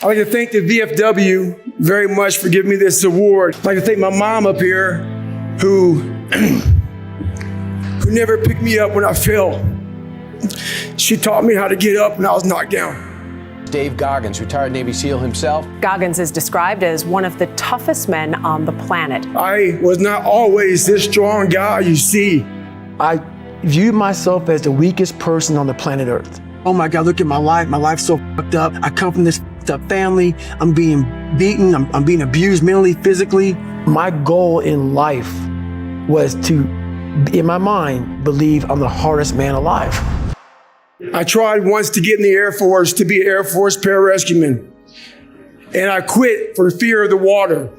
I'd like to thank the VFW very much for giving me this award. I'd like to thank my mom up here who never picked me up when I fell. She taught me how to get up when I was knocked down. Dave Goggins, retired Navy SEAL himself. Goggins is described as one of the toughest men on the planet. I was not always this strong guy you see. I viewed myself as the weakest person on the planet Earth. Oh my God, look at my life. My life's so fucked up. I come from this fucked up family. I'm being beaten. I'm being abused mentally, physically. My goal in life was to, in my mind, believe I'm the hardest man alive. I tried once to get in the Air Force to be an Air Force pararescueman, and I quit for fear of the water.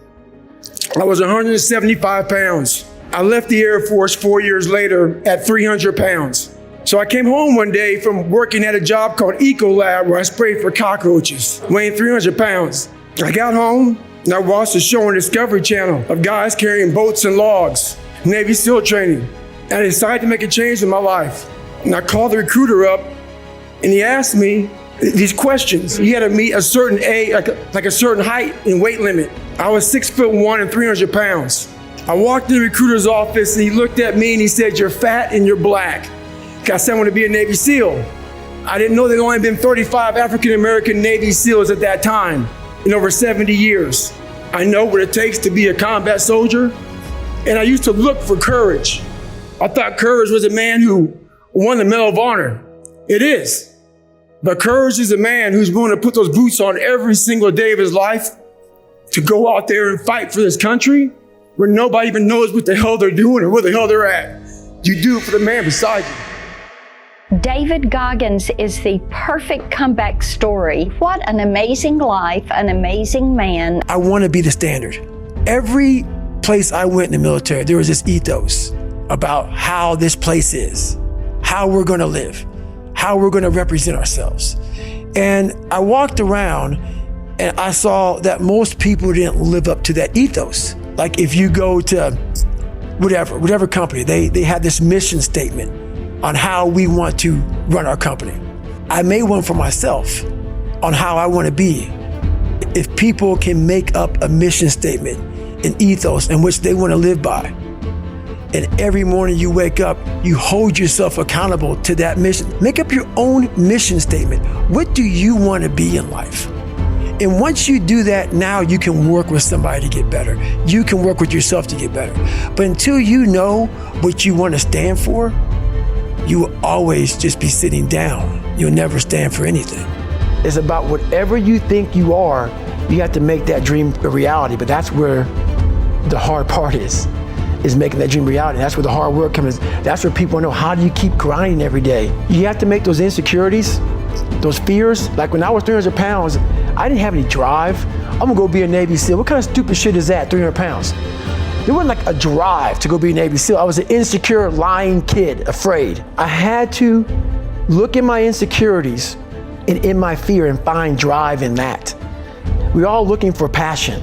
I was 175 pounds. I left the Air Force 4 years later at 300 pounds. So I came home one day from working at a job called Ecolab where I sprayed for cockroaches, weighing 300 pounds. I got home and I watched a show on Discovery Channel of guys carrying boats and logs, Navy SEAL training. And I decided to make a change in my life. And I called the recruiter up and he asked me these questions. He had to meet a certain like a certain height and weight limit. I was 6'1" and 300 pounds. I walked in the recruiter's office and he looked at me and he said, "You're fat and you're black." I said I want to be a Navy SEAL. I didn't know there had only been 35 African-American Navy SEALs at that time in over 70 years. I know what it takes to be a combat soldier, and I used to look for courage. I thought courage was a man who won the Medal of Honor. It is. But courage is a man who's willing to put those boots on every single day of his life to go out there and fight for this country where nobody even knows what the hell they're doing or where the hell they're at. You do it for the man beside you. David Goggins is the perfect comeback story. What an amazing life, an amazing man. I want to be the standard. Every place I went in the military, there was this ethos about how this place is, how we're going to live, how we're going to represent ourselves. And I walked around and I saw that most people didn't live up to that ethos. Like if you go to whatever company, they had this mission statement on how we want to run our company. I made one for myself on how I want to be. If people can make up a mission statement, an ethos in which they want to live by, and every morning you wake up, you hold yourself accountable to that mission. Make up your own mission statement. What do you want to be in life? And once you do that, now you can work with somebody to get better. You can work with yourself to get better. But until you know what you want to stand for, you will always just be sitting down. You'll never stand for anything. It's about whatever you think you are, you have to make that dream a reality. But that's where the hard part is making that dream reality. That's where the hard work comes. That's where people know, how do you keep grinding every day? You have to make those insecurities, those fears. Like when I was 300 pounds, I didn't have any drive. I'm gonna go be a Navy SEAL. What kind of stupid shit is that, 300 pounds? There wasn't like a drive to go be a Navy SEAL. I was an insecure, lying kid, afraid. I had to look at my insecurities and in my fear and find drive in that. We're all looking for passion.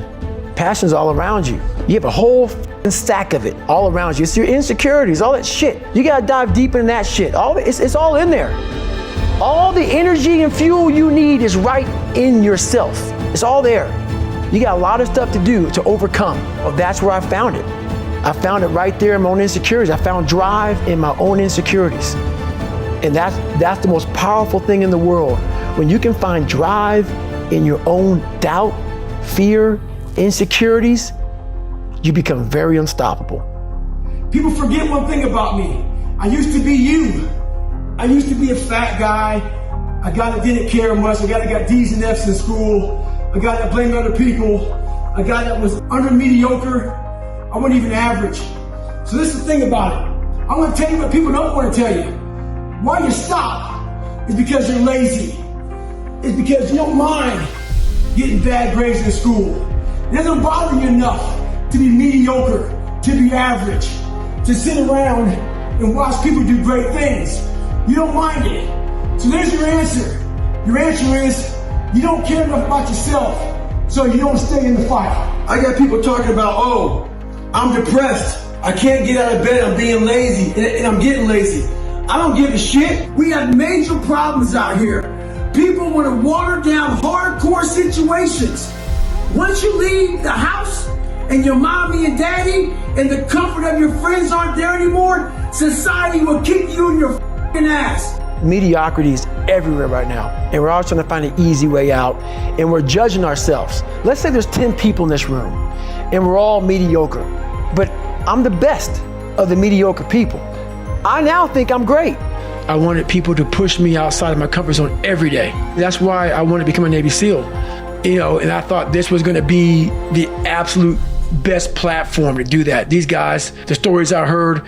Passion's all around you. You have a whole stack of it all around you. It's your insecurities, all that shit. You gotta dive deep into that shit. It's all in there. All the energy and fuel you need is right in yourself. It's all there. You got a lot of stuff to do to overcome. Well, that's where I found it. I found it right there in my own insecurities. I found drive in my own insecurities. And that's the most powerful thing in the world. When you can find drive in your own doubt, fear, insecurities, you become very unstoppable. People forget one thing about me. I used to be you. I used to be a fat guy, a guy that didn't care much, a guy that got D's and F's in school, a guy that blamed other people, a guy that was under mediocre. I wasn't even average. So this is the thing about it. I'm gonna tell you what people don't want to tell you. Why you stop is because you're lazy. It's because you don't mind getting bad grades in school. It doesn't bother you enough to be mediocre, to be average, to sit around and watch people do great things. You don't mind it. So there's your answer. Your answer is you don't care enough about yourself, so you don't stay in the fight. I got people talking about, oh, I'm depressed. I can't get out of bed. I'm being lazy, and I'm getting lazy. I don't give a shit. We have major problems out here. people want to water down hardcore situations. Once you leave the house and your mommy and daddy and the comfort of your friends aren't there anymore, society will kick you in your f***ing ass. Mediocrity is everywhere right now, and we're all trying to find an easy way out, and we're judging ourselves. Let's say there's 10 people in this room, and we're all mediocre, but I'm the best of the mediocre people. I now think I'm great. I wanted people to push me outside of my comfort zone every day. That's why I wanted to become a Navy SEAL. And I thought this was gonna be the absolute best platform to do that. These guys, the stories I heard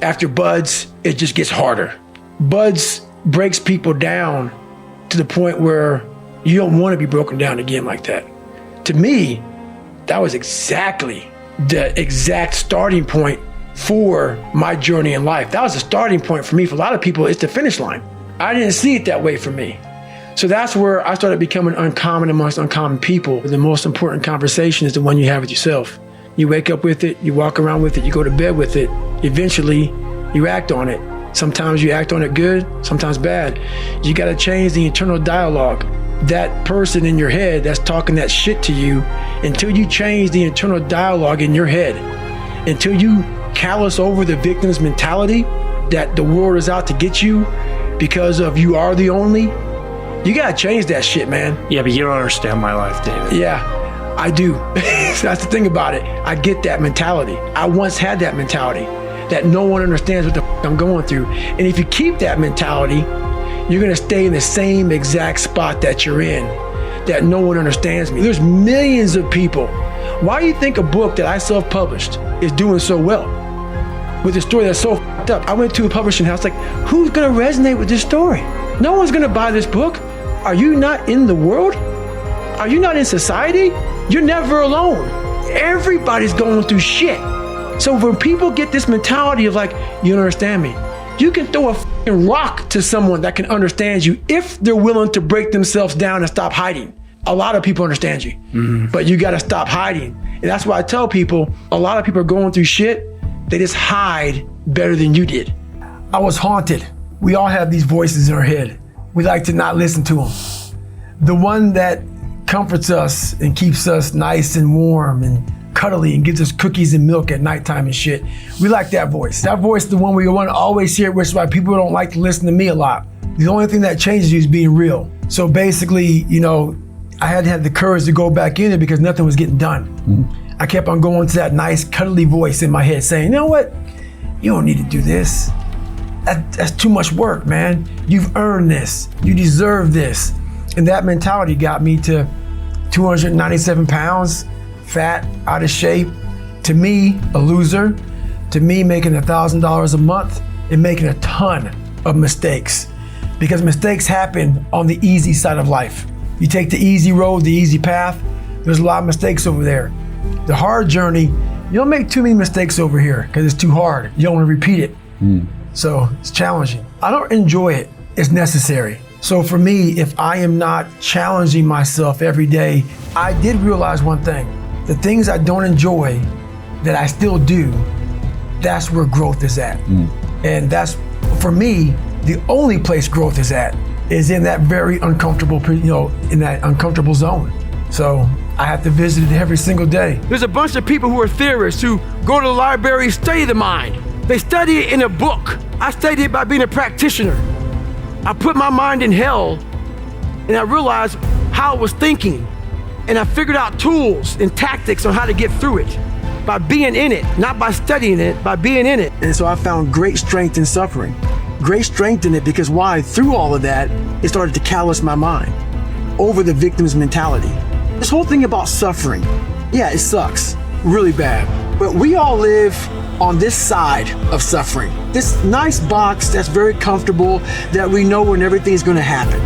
after BUD/S, it just gets harder. BUD/S breaks people down to the point where you don't want to be broken down again like that. To me, that was exactly the exact starting point for my journey in life. That was the starting point for me. For a lot of people, it's the finish line. I didn't see it that way for me. So that's where I started becoming uncommon amongst uncommon people. The most important conversation is the one you have with yourself. You wake up with it, you walk around with it, you go to bed with it. Eventually, you act on it. Sometimes you act on it good, sometimes bad. You gotta change the internal dialogue. That person in your head that's talking that shit to you, until you change the internal dialogue in your head, until you callous over the victim's mentality that the world is out to get you because of you are the only, you gotta change that shit, man. Yeah, but you don't understand my life, David. Yeah, I do. That's the thing about it. I get that mentality. I once had that mentality that no one understands what the f I'm going through. And if you keep that mentality, you're gonna stay in the same exact spot that you're in, that no one understands me. There's millions of people. Why do you think a book that I self-published is doing so well? With a story that's so f***ed up. I went to a publishing house like, who's gonna resonate with this story? No one's gonna buy this book. Are you not in the world? Are you not in society? You're never alone. Everybody's going through shit. So when people get this mentality of like, you don't understand me, you can throw a f***ing rock to someone that can understand you if they're willing to break themselves down and stop hiding. A lot of people understand you, but you gotta stop hiding. And that's why I tell people, a lot of people are going through shit, they just hide better than you did. I was haunted. We all have these voices in our head. We like to not listen to them. The one that comforts us and keeps us nice and warm and cuddly and gives us cookies and milk at nighttime and shit. We like that voice. That voice is the one we want to always hear, which is why people don't like to listen to me a lot. The only thing that changes you is being real. So basically, I had to have the courage to go back in it because nothing was getting done. I kept on going to that nice cuddly voice in my head saying, you know what? You don't need to do this. That's too much work, man. You've earned this. You deserve this. And that mentality got me to 297 pounds, fat, out of shape. To me, a loser. To me, making $1,000 a month and making a ton of mistakes. Because mistakes happen on the easy side of life. You take the easy road, the easy path, there's a lot of mistakes over there. The hard journey, you don't make too many mistakes over here because it's too hard. You don't want to repeat it. So it's challenging. I don't enjoy it. It's necessary. So for me, if I am not challenging myself every day, I did realize one thing. The things I don't enjoy that I still do, that's where growth is at. And that's, for me, the only place growth is at is in that very uncomfortable, in that uncomfortable zone. So I have to visit it every single day. There's a bunch of people who are theorists who go to the library, study the mind. They study it in a book. I studied it by being a practitioner. I put my mind in hell and I realized how it was thinking. And I figured out tools and tactics on how to get through it by being in it, not by studying it, by being in it. And so I found great strength in suffering. Great strength in it because why? Through all of that, it started to callous my mind over the victim's mentality. This whole thing about suffering, yeah, it sucks really bad. But we all live on this side of suffering. This nice box that's very comfortable, that we know when everything's gonna happen.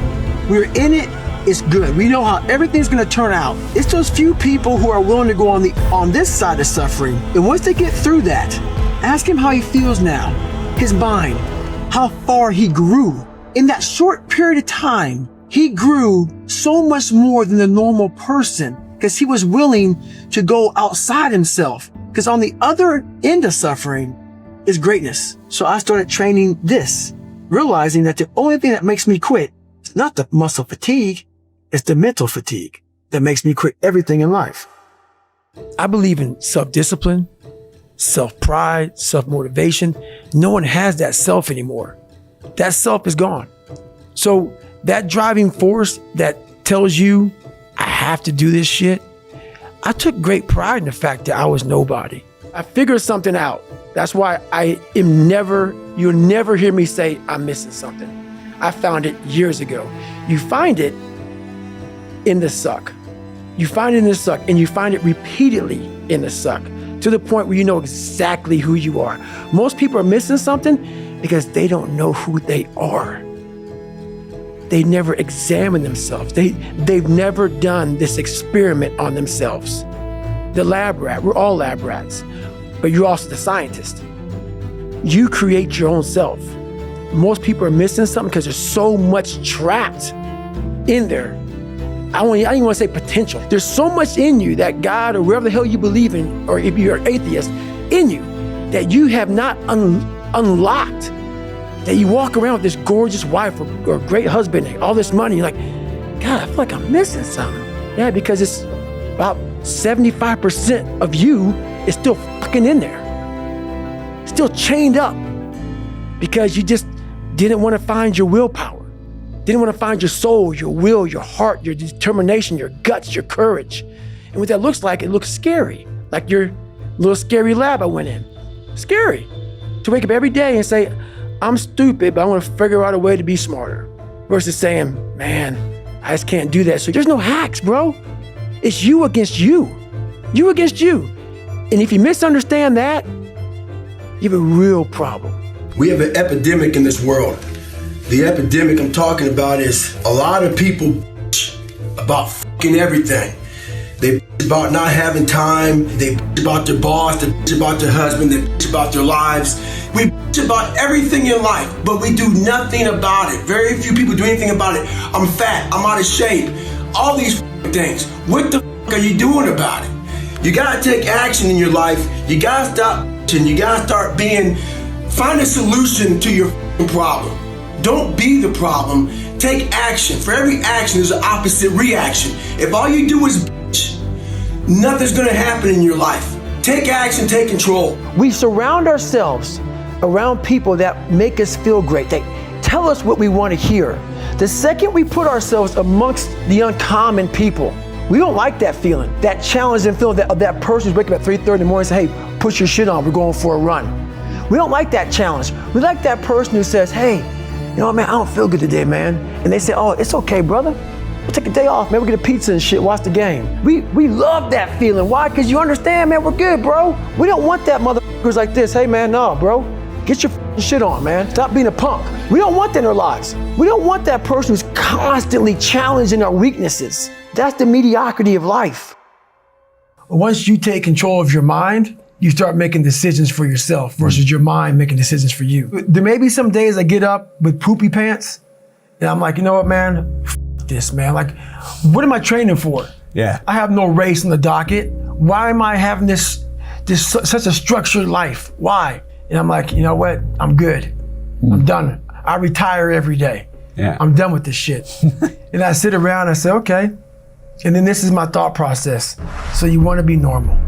We're in it, it's good. We know how everything's gonna turn out. It's those few people who are willing to go on this side of suffering. And once they get through that, ask him how he feels now, his mind, how far he grew. In that short period of time, he grew so much more than the normal person because he was willing to go outside himself. Because on the other end of suffering is greatness. So I started training this, realizing that the only thing that makes me quit is It's not the muscle fatigue. It's the mental fatigue that makes me quit everything in life. I believe in self-discipline, self-pride, self-motivation. No one has that self anymore. That self is gone. So that driving force that tells you, I have to do this shit, I took great pride in the fact that I was nobody. I figured something out. That's why you'll never hear me say I'm missing something. I found it years ago. You find it in the suck. You find it in the suck, and you find it repeatedly in the suck, to the point where you know exactly who you are. Most people are missing something because they don't know who they are. They never examine themselves. They've never done this experiment on themselves. The lab rat, we're all lab rats, but you're also the scientist. You create your own self. Most people are missing something because there's so much trapped in there. I don't even want to say potential. There's so much in you that God or wherever the hell you believe in, or if you're an atheist, in you that you have not unlocked. That you walk around with this gorgeous wife or great husband and all this money, you're like, God, I feel like I'm missing something. Yeah, because it's about 75% of you is still fucking in there. Still chained up because you just didn't want to find your willpower. Didn't want to find your soul, your will, your heart, your determination, your guts, your courage. And what that looks like, it looks scary. Like your little scary lab I went in. Scary. To wake up every day and say, I'm stupid, but I want to figure out a way to be smarter. Versus saying, man, I just can't do that. So there's no hacks, bro. It's you against you. You against you. And if you misunderstand that, you have a real problem. We have an epidemic in this world. The epidemic I'm talking about is a lot of people about fucking everything. They about not having time. They about their boss. They about their husband. They about their lives. We about everything in life, but we do nothing about it. Very few people do anything about it. I'm fat. I'm out of shape. All these things. What the are you doing about it? You gotta take action in your life. You gotta stop and you gotta start find a solution to your problem. Don't be the problem. Take action. For every action, there's an opposite reaction. If all you do is nothing's gonna happen in your life. Take action, take control. We surround ourselves around people that make us feel great. They tell us what we want to hear. The second we put ourselves amongst the uncommon people, we don't like that feeling, that challenging feeling of that person who's waking up at 3:30 in the morning and say, hey, put your shit on, we're going for a run. We don't like that challenge. We like that person who says, hey, you know what, man, I don't feel good today, man. And they say, oh, it's okay, brother. We'll take a day off, man. We'll get a pizza and shit, watch the game. We love that feeling. Why? Because you understand, man, we're good, bro. We don't want that motherfuckers like this. Hey, man, no, bro. Get your shit on, man. Stop being a punk. We don't want that in our lives. We don't want that person who's constantly challenging our weaknesses. That's the mediocrity of life. Once you take control of your mind, you start making decisions for yourself versus your mind making decisions for you. There may be some days I get up with poopy pants and I'm like, you know what, man? This, man. Like, what am I training for? Yeah. I have no race on the docket. Why am I having this such a structured life? Why? And I'm like, you know what? I'm good. I'm done. I retire every day. Yeah. I'm done with this shit. And I sit around and I say, okay. And then this is my thought process. So you want to be normal.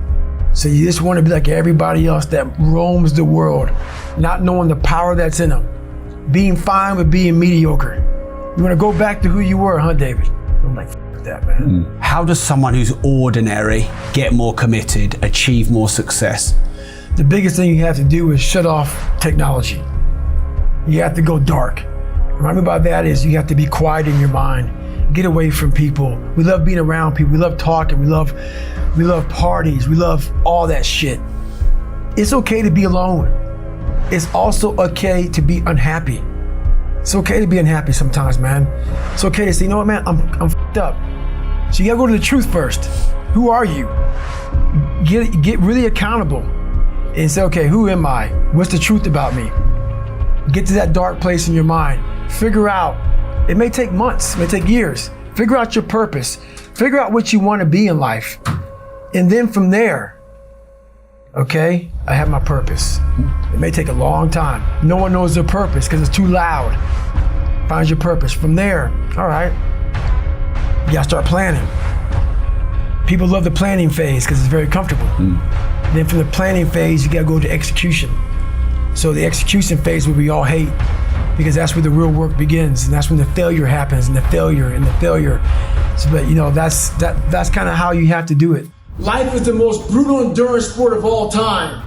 So you just want to be like everybody else that roams the world, not knowing the power that's in them. Being fine with being mediocre. You want to go back to who you were, huh, David? I'm like, f that, man. How does someone who's ordinary get more committed, achieve more success? The biggest thing you have to do is shut off technology. You have to go dark. What I mean by that is you have to be quiet in your mind. Get away from people. We love being around people. We love talking. We love parties. We love all that shit. It's okay to be alone. It's also okay to be unhappy. It's okay to be unhappy sometimes, man. It's okay to say, you know what, man, I'm f***ed up. So you gotta go to the truth first. Who are you? Get really accountable and say, okay, who am I? What's the truth about me? Get to that dark place in your mind. Figure out, it may take months, it may take years. Figure out your purpose. Figure out what you want to be in life. And then from there, okay, I have my purpose. It may take a long time. No one knows their purpose because it's too loud. Find your purpose. From there, all right, you gotta start planning. People love the planning phase because it's very comfortable. Then from the planning phase, you gotta go to execution. So the execution phase where we all hate, because that's where the real work begins, and that's when the failure happens, and the failure. So, but that's kind of how you have to do it. Life is the most brutal endurance sport of all time,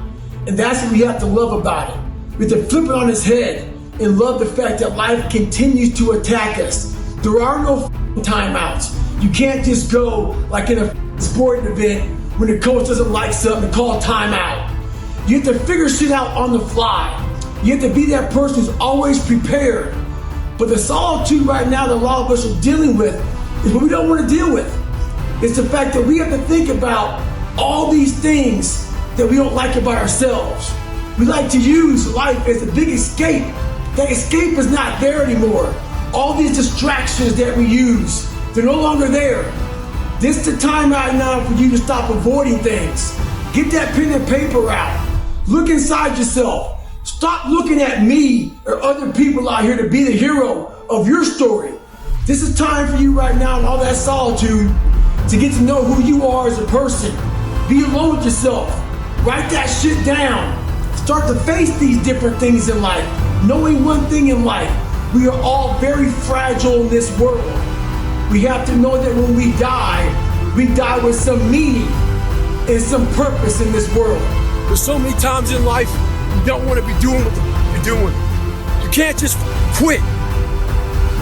and that's what we have to love about it. We have to flip it on its head and love the fact that life continues to attack us. There are no timeouts. You can't just go like in a sporting event when the coach doesn't like something and call timeout. You have to figure shit out on the fly. You have to be that person who's always prepared. But the solitude right now that a lot of us are dealing with is what we don't want to deal with. It's the fact that we have to think about all these things that we don't like about ourselves. We like to use life as a big escape. That escape is not there anymore. All these distractions that we use, they're no longer there. This is the time right now for you to stop avoiding things. Get that pen and paper out. Look inside yourself. Stop looking at me or other people out here to be the hero of your story. This is time for you right now in all that solitude to get to know who you are as a person. Be alone with yourself. Write that shit down. Start to face these different things in life. Knowing one thing in life, we are all very fragile in this world. We have to know that when we die with some meaning and some purpose in this world. There's so many times in life you don't want to be doing what you're doing. You can't just quit.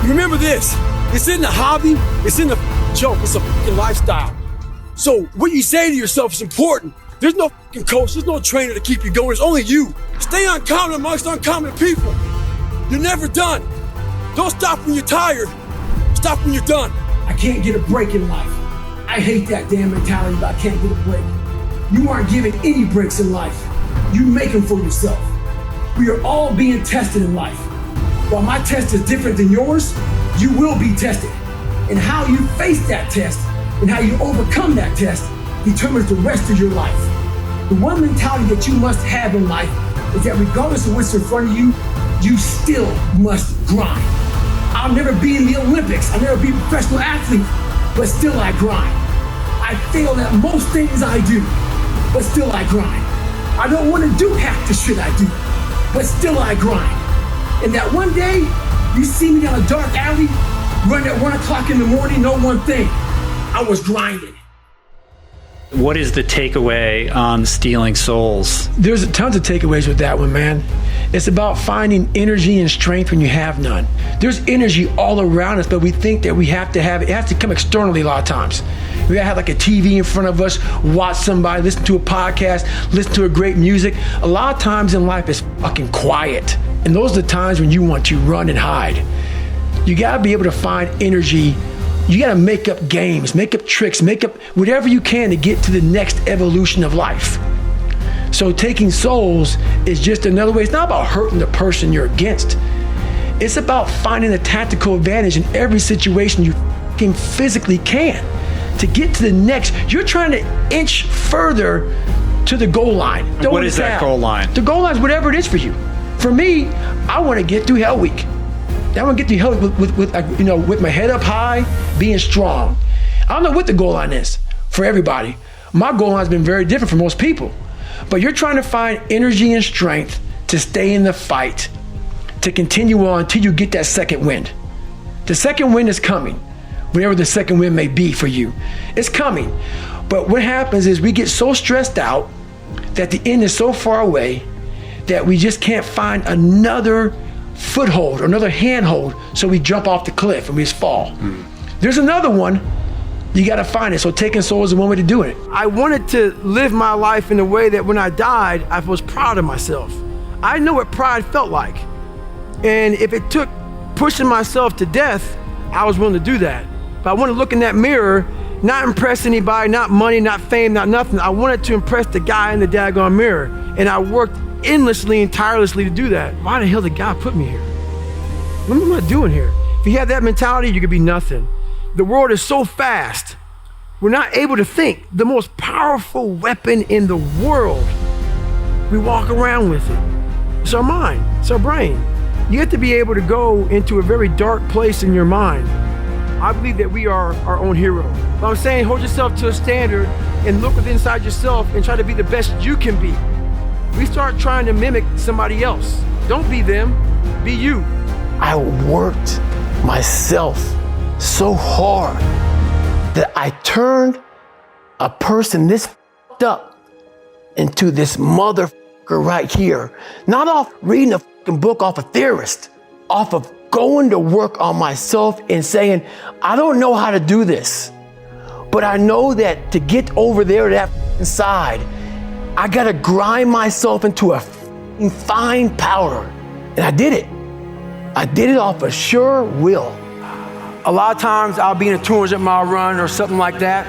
Remember this, it's in the hobby, it's in the joke, it's a fucking lifestyle. So what you say to yourself is important. There's no fucking coach, there's no trainer to keep you going, it's only you. Stay uncommon amongst uncommon people. You're never done. Don't stop when you're tired, stop when you're done. I can't get a break in life. I hate that damn mentality, but I can't get a break. You aren't given any breaks in life. You make them for yourself. We are all being tested in life. While my test is different than yours, you will be tested. And how you face that test and how you overcome that test determines the rest of your life. The one mentality that you must have in life is that regardless of what's in front of you, you still must grind. I'll never be in the Olympics, I'll never be a professional athlete, but still I grind. I fail at most things I do, but still I grind. I don't want to do half the shit I do, but still I grind. And that one day, you see me down a dark alley, running at 1 o'clock in the morning, know one thing, I was grinding. What is the takeaway on stealing souls? There's tons of takeaways with that one, man. It's about finding energy and strength when you have none. There's energy all around us, but we think that we have to have it. It has to come externally a lot of times. We gotta have like a TV in front of us, watch somebody, listen to a podcast, listen to a great music. A lot of times in life it's fucking quiet. And those are the times when you want to run and hide. You gotta be able to find energy. You gotta make up games, make up tricks, make up whatever you can to get to the next evolution of life. So taking souls is just another way. It's not about hurting the person you're against. It's about finding a tactical advantage in every situation you fucking physically can to get to the next. You're trying to inch further to the goal line. What is that goal line? The goal line is whatever it is for you. For me, I want to get through Hell Week. I want to get through Hell Week with my head up high, being strong. I don't know what the goal line is for everybody. My goal line has been very different for most people. But you're trying to find energy and strength to stay in the fight, to continue on until you get that second wind. The second wind is coming, whatever the second wind may be for you. It's coming. But what happens is we get so stressed out that the end is so far away that we just can't find another foothold or another handhold, so we jump off the cliff and we just fall. There's another one. You got to find it. So taking souls is one way to do it. I wanted to live my life in a way that when I died, I was proud of myself. I know what pride felt like. And if it took pushing myself to death, I was willing to do that. But I want to look in that mirror, not impress anybody, not money, not fame, not nothing. I wanted to impress the guy in the daggone mirror. And I worked endlessly and tirelessly to do that. Why the hell did God put me here? What am I doing here? If you have that mentality, you could be nothing. The world is so fast, we're not able to think. The most powerful weapon in the world, we walk around with it. It's our mind, it's our brain. You have to be able to go into a very dark place in your mind. I believe that we are our own hero. But I'm saying hold yourself to a standard and look within inside yourself and try to be the best you can be. We start trying to mimic somebody else. Don't be them, be you. I worked myself so hard that I turned a person this f***ed up into this motherfucker right here. Not off reading a fucking book off a theorist, off of going to work on myself and saying, I don't know how to do this, but I know that to get over there to that fucking side, I gotta grind myself into a fucking fine powder. And I did it. I did it off of sure will. A lot of times I'll be in a 200-mile run or something like that,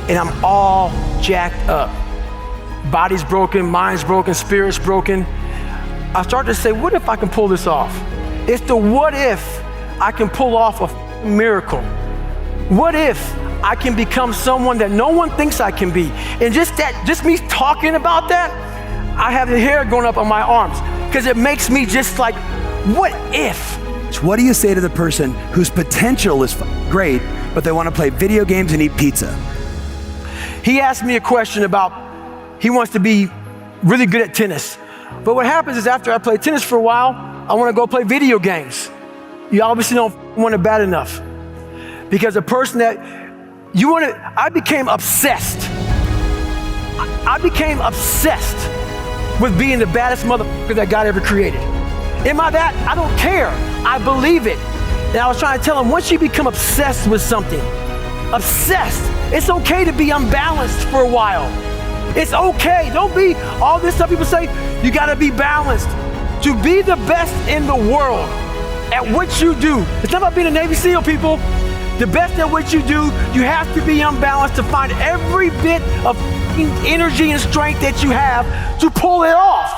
and I'm all jacked up. Body's broken, mind's broken, spirit's broken. I start to say, what if I can pull this off? It's the what if I can pull off a miracle. What if I can become someone that no one thinks I can be? And just me talking about that, I have the hair going up on my arms because it makes me just like, what if? What do you say to the person whose potential is great, but they want to play video games and eat pizza? He asked me a question about, he wants to be really good at tennis. But what happens is after I play tennis for a while, I want to go play video games. You obviously don't want it bad enough. Because a person that I became obsessed. I became obsessed with being the baddest motherfucker that God ever created. Am I that? I don't care. I believe it. And I was trying to tell him, once you become obsessed with something, obsessed, it's okay to be unbalanced for a while. It's okay. Don't be all this stuff people say, you gotta be balanced. To be the best in the world at what you do, it's not about being a Navy SEAL, people. The best at what you do, you have to be unbalanced to find every bit of energy and strength that you have to pull it off.